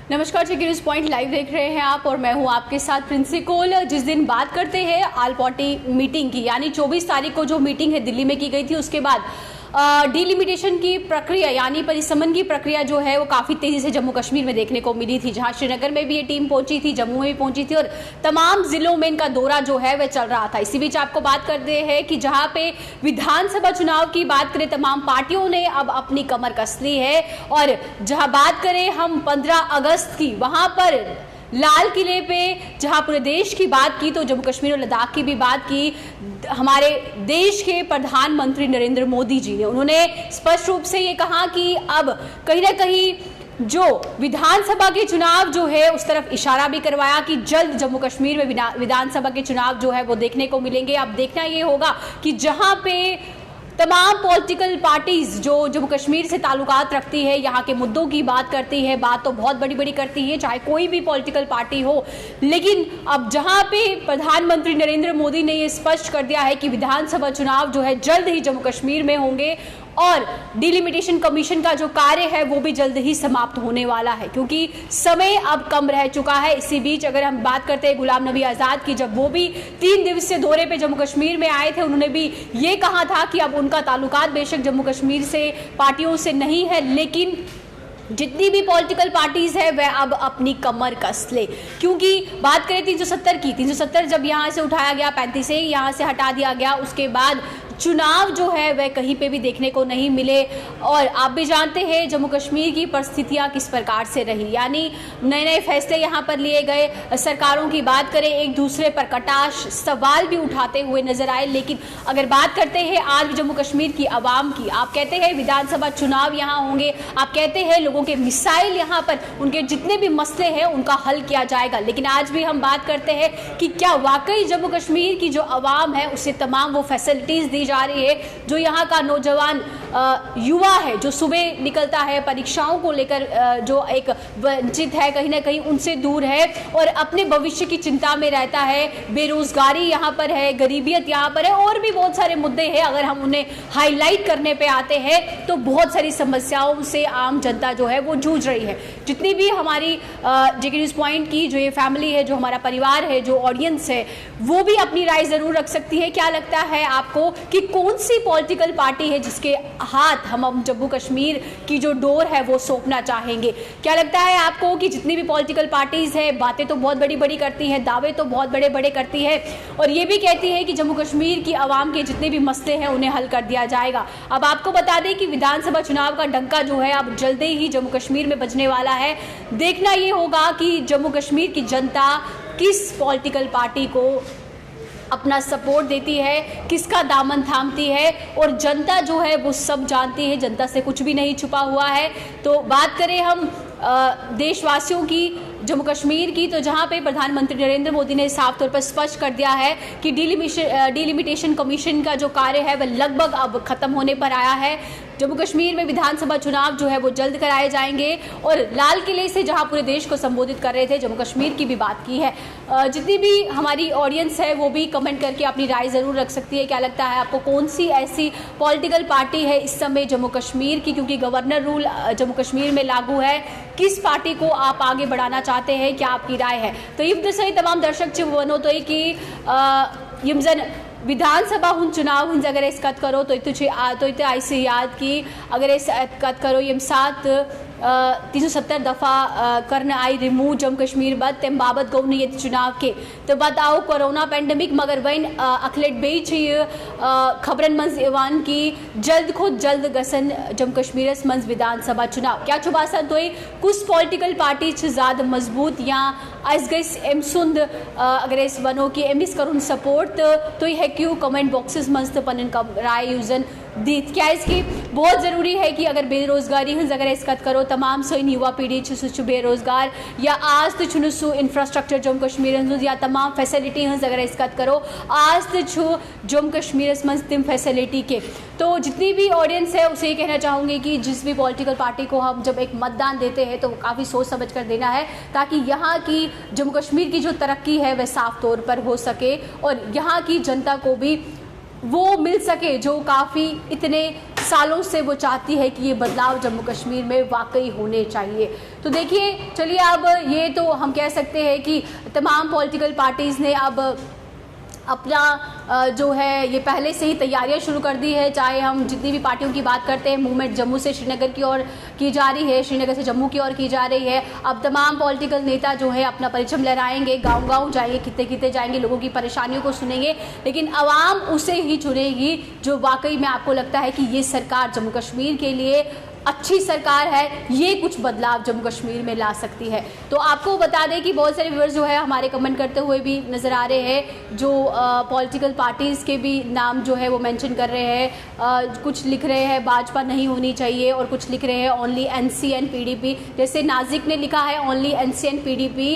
नमस्कार, check news point live देख रहे हैं आप और मैं हूं आपके साथ प्रिंसी कोल। जिस दिन बात करते हैं आल पार्टी मीटिंग की, यानी 24 तारीख को जो मीटिंग है दिल्ली में की गई थी, उसके बाद डिलिमिटेशन की प्रक्रिया यानी परिसमन की प्रक्रिया जो है वो काफी तेजी से जम्मू कश्मीर में देखने को मिली थी। जहां श्रीनगर में भी ये टीम पहुंची थी, जम्मू में भी पहुंची थी और तमाम जिलों में इनका दौरा जो है वह चल रहा था। इसी बीच आपको बात करते हैं कि जहां पे विधानसभा चुनाव की बात करें, तमाम पार्टियों ने अब अपनी कमर कस ली है। और जहां बात करें हम 15 अगस्त की, वहां पर लाल किले पे जहां पूरे देश की बात की तो जम्मू कश्मीर और लद्दाख की भी बात की हमारे देश के प्रधानमंत्री नरेंद्र मोदी जी ने। उन्होंने स्पष्ट रूप से ये कहा कि अब कहीं ना कहीं जो विधानसभा के चुनाव जो है उस तरफ इशारा भी करवाया कि जल्द जम्मू कश्मीर में विधानसभा के चुनाव जो है वो देखने को मिलेंगे। अब देखना ये होगा कि जहां पे तमाम पॉलिटिकल पार्टीज जो जम्मू कश्मीर से ताल्लुकात रखती है, यहाँ के मुद्दों की बात करती है, बात तो बहुत बड़ी बड़ी करती है, चाहे कोई भी पॉलिटिकल पार्टी हो। लेकिन अब जहाँ पे प्रधानमंत्री नरेंद्र मोदी ने ये स्पष्ट कर दिया है कि विधानसभा चुनाव जो है जल्द ही जम्मू कश्मीर में होंगे और डिलिमिटेशन कमीशन का जो कार्य है वो भी जल्द ही समाप्त होने वाला है, क्योंकि समय अब कम रह चुका है। इसी बीच अगर हम बात करते हैं गुलाम नबी आज़ाद की, जब वो भी 3 दिवसीय दौरे पे जम्मू कश्मीर में आए थे, उन्होंने भी ये कहा था कि अब उनका ताल्लुकात बेशक जम्मू कश्मीर से पार्टियों से नहीं है, लेकिन जितनी भी पॉलिटिकल पार्टीज है वह अब अपनी कमर कस ले। क्योंकि बात करें 370 की, 370 जब यहाँ से उठाया गया, 35 से यहाँ से हटा दिया गया, उसके बाद चुनाव जो है वह कहीं पे भी देखने को नहीं मिले। और आप भी जानते हैं जम्मू कश्मीर की परिस्थितियां किस प्रकार से रही, यानी नए नए फैसले यहाँ पर लिए गए। सरकारों की बात करें, एक दूसरे पर कटाक्ष सवाल भी उठाते हुए नजर आए। लेकिन अगर बात करते हैं आज जम्मू कश्मीर की आवाम की, आप कहते हैं विधानसभा चुनाव यहाँ होंगे, आप कहते हैं लोगों के मिसाइल यहाँ पर, उनके जितने भी मसले हैं उनका हल किया जाएगा। लेकिन आज भी हम बात करते हैं कि क्या वाकई जम्मू कश्मीर की जो आवाम है उसे तमाम वो फैसिलिटीज दी जा रही है, जो यहाँ का नौजवान युवा है जो सुबह निकलता है परीक्षाओं को लेकर, जो एक वंचित है, कहीं ना कहीं उनसे दूर है और अपने भविष्य की चिंता में रहता है। बेरोजगारी यहाँ पर है, गरीबियत यहाँ पर है, और भी बहुत सारे मुद्दे हैं। अगर हम उन्हें हाईलाइट करने पे आते हैं तो बहुत सारी समस्याओं से आम जनता जो है वो जूझ रही है। जितनी भी हमारी जेके न्यूज पॉइंट की जो ये फैमिली है, जो हमारा परिवार है, जो ऑडियंस है, वो भी अपनी राय जरूर रख सकती है। क्या लगता है आपको कि कौन सी पॉलिटिकल पार्टी है जिसके हाथ हम जम्मू कश्मीर की जो डोर है वो सौंपना चाहेंगे? क्या लगता है आपको कि जितनी भी पॉलिटिकल पार्टीज है बातें तो बहुत बड़ी बड़ी करती हैं, दावे तो बहुत बड़े बड़े करती है और ये भी कहती है कि जम्मू कश्मीर की आवाम के जितने भी मसले हैं उन्हें हल कर दिया जाएगा। अब आपको बता दें कि विधानसभा चुनाव का डंका जो है अब जल्दी ही जम्मू कश्मीर में बजने वाला है। देखना ये होगा कि जम्मू कश्मीर की जनता किस पॉलिटिकल पार्टी को अपना सपोर्ट देती है, किसका दामन थामती है। और जनता जो है वो सब जानती है, जनता से कुछ भी नहीं छुपा हुआ है। तो बात करें हम देशवासियों की, जम्मू कश्मीर की, तो जहां पे प्रधानमंत्री नरेंद्र मोदी ने साफ तौर पर स्पष्ट कर दिया है कि डिलिमिटेशन कमीशन का जो कार्य है वह लगभग अब खत्म होने पर आया है। जम्मू कश्मीर में विधानसभा चुनाव जो है वो जल्द कराए जाएंगे। और लाल किले से जहां पूरे देश को संबोधित कर रहे थे, जम्मू कश्मीर की भी बात की है। जितनी भी हमारी ऑडियंस है वो भी कमेंट करके अपनी राय जरूर रख सकती है। क्या लगता है आपको कौन सी ऐसी पॉलिटिकल पार्टी है इस समय जम्मू कश्मीर की, क्योंकि गवर्नर रूल जम्मू कश्मीर में लागू है, किस पार्टी को आप आगे बढ़ाना चाहते हैं? क्या आपकी राय है? तो ये तमाम दर्शक वनो तो कि यमजन विधानसभा हुन चुनाव हुन अगर इस कत करो तो आईसी याद की अगर इस कत करो यम साथ 370 दफ़ा करना आई रिमूव जम्मू कश्मीर बद तम बाबत गो ये चुनाव के तो बद आओ कोरोना पेंडेमिक, मगर वन अखलट बे खबरन मज इवान की जल्द खुद जल्द गसन जम्मू कश्मीर मज विधानसभा चुनाव। क्या छु बासान तुह कुछ पॉलिटिकल पार्टी ज़्यादा मजबूत या अस गस अम सुंद अगर अस वनो कि अमिस करुन सपोर्ट तो तुम हेक्यू कमेंट बॉक्सेस मज तो पन राय यूजन दी। क्या बहुत ज़रूरी है कि अगर बेरोजगारी हज अगर अस कत करो, तमाम सोन युवा पीढ़ी सह बेरोजगार या आज तो सह इंफ्रास्ट्रक्चर जम्मू कश्मीर हज या तमाम फैसिलिटी हज अगर अस कत करो, आज तो जम्मू कश्मीर मज तम फैसिलिटी के। तो जितनी भी ऑडियंस है उसे ये कहना चाहूँगी कि जिस भी पॉलिटिकल पार्टी को हम जब एक मतदान देते हैं तो काफ़ी सोच समझ कर देना है, ताकि यहाँ की जम्मू कश्मीर की जो तरक्की है वह साफ तौर पर हो सके और यहाँ की जनता को भी वो मिल सके जो काफ़ी इतने सालों से वो चाहती है कि ये बदलाव जम्मू कश्मीर में वाकई होने चाहिए। तो देखिए, चलिए अब ये तो हम कह सकते हैं कि तमाम पॉलिटिकल पार्टीज़ ने अब अपना जो है ये पहले से ही तैयारियां शुरू कर दी है। चाहे हम जितनी भी पार्टियों की बात करते हैं, मूवमेंट जम्मू से श्रीनगर की ओर की जा रही है, श्रीनगर से जम्मू की ओर की जा रही है। अब तमाम पॉलिटिकल नेता जो है अपना परचम लहराएंगे, गांव-गांव जाएंगे, खिते-खिते जाएंगे, लोगों की परेशानियों को सुनेंगे, लेकिन आवाम उसे ही चुनेगी जो वाकई में आपको लगता है कि ये सरकार जम्मू कश्मीर के लिए अच्छी सरकार है, ये कुछ बदलाव जम्मू कश्मीर में ला सकती है। तो आपको बता दें कि बहुत सारे व्यूअर्स जो है हमारे कमेंट करते हुए भी नज़र आ रहे हैं, जो पॉलिटिकल पार्टीज़ के भी नाम जो है वो मेंशन कर रहे हैं। कुछ लिख रहे हैं भाजपा नहीं होनी चाहिए और कुछ लिख रहे हैं ओनली एनसी एंड पीडीपी। जैसे नाजिक ने लिखा है ओनली एनसी एंड पीडीपी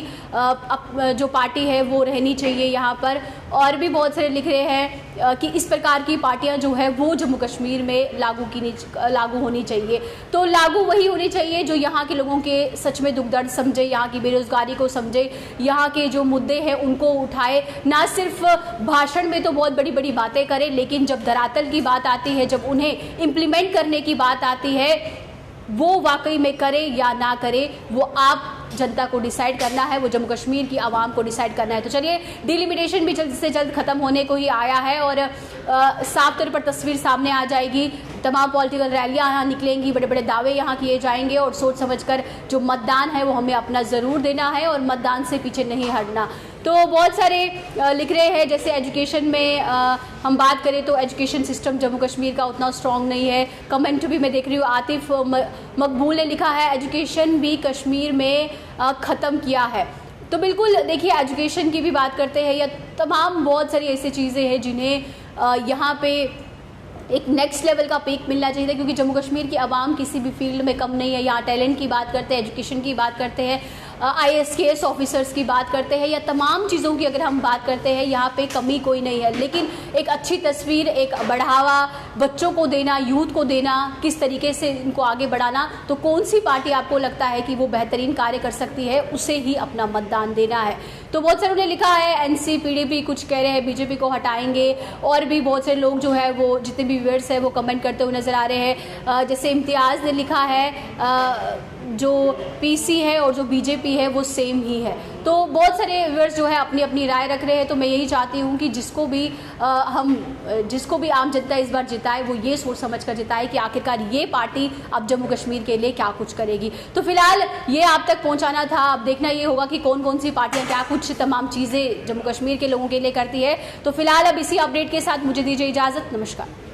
जो पार्टी है वो रहनी चाहिए यहाँ पर। और भी बहुत सारे लिख रहे हैं कि इस प्रकार की पार्टियां जो है वो जम्मू कश्मीर में लागू होनी चाहिए। तो लागू वही होनी चाहिए जो यहाँ के लोगों के सच में दुख दर्द समझे, यहाँ की बेरोजगारी को समझे, यहाँ के जो मुद्दे हैं उनको उठाए, ना सिर्फ भाषण में तो बहुत बड़ी बड़ी बातें करे, लेकिन जब धरातल की बात आती है, जब उन्हें इम्प्लीमेंट करने की बात आती है, वो वाकई में करे या ना करे वो आप जनता को डिसाइड करना है, वो जम्मू कश्मीर की आवाम को डिसाइड करना है। तो चलिए, डिलिमिटेशन भी जल्द से जल्द खत्म होने को ही आया है और साफ तौर पर तस्वीर सामने आ जाएगी। तमाम पॉलिटिकल रैलियां यहाँ निकलेंगी, बड़े बड़े दावे यहाँ किए जाएंगे और सोच समझकर जो मतदान है वो हमें अपना ज़रूर देना है और मतदान से पीछे नहीं हटना। तो बहुत सारे लिख रहे हैं, जैसे एजुकेशन में हम बात करें तो एजुकेशन सिस्टम जम्मू कश्मीर का उतना स्ट्रॉन्ग नहीं है। कमेंट भी मैं देख रही हूँ, आतिफ मकबूल ने लिखा है एजुकेशन भी कश्मीर में ख़त्म किया है। तो बिल्कुल देखिए, एजुकेशन की भी बात करते हैं या तमाम बहुत सारी ऐसी चीज़ें हैं जिन्हें यहाँ पे एक नेक्स्ट लेवल का पीक मिलना चाहिए था, क्योंकि जम्मू कश्मीर की आवाम किसी भी फील्ड में कम नहीं है। यहाँ टैलेंट की बात करते हैं, एजुकेशन की बात करते हैं, IAS ऑफिसर्स की बात करते हैं या तमाम चीज़ों की अगर हम बात करते हैं, यहाँ पे कमी कोई नहीं है। लेकिन एक अच्छी तस्वीर, एक बढ़ावा बच्चों को देना, यूथ को देना, किस तरीके से इनको आगे बढ़ाना, तो कौन सी पार्टी आपको लगता है कि वो बेहतरीन कार्य कर सकती है, उसे ही अपना मतदान देना है। तो बहुत सारों ने लिखा है NC PDP, कुछ कह रहे हैं बीजेपी को हटाएंगे, और भी बहुत सारे लोग जो है वो जितने भी व्यूअर्स है वो कमेंट करते हुए नज़र आ रहे हैं। जैसे इम्तियाज़ ने लिखा है जो PC है और जो BJP है वो सेम ही है। तो बहुत सारे व्यूअर्स जो है अपनी अपनी राय रख रहे हैं। तो मैं यही चाहती हूँ कि जिसको भी आम जनता इस बार जिताए, वो ये सोच समझ कर जिताए कि आखिरकार ये पार्टी अब जम्मू कश्मीर के लिए क्या कुछ करेगी। तो फिलहाल ये आप तक पहुँचाना था। अब देखना ये होगा कि कौन कौन सी पार्टियाँ क्या कुछ तमाम चीज़ें जम्मू कश्मीर के लोगों के लिए करती है। तो फिलहाल अब इसी अपडेट के साथ मुझे दीजिए इजाज़त। नमस्कार।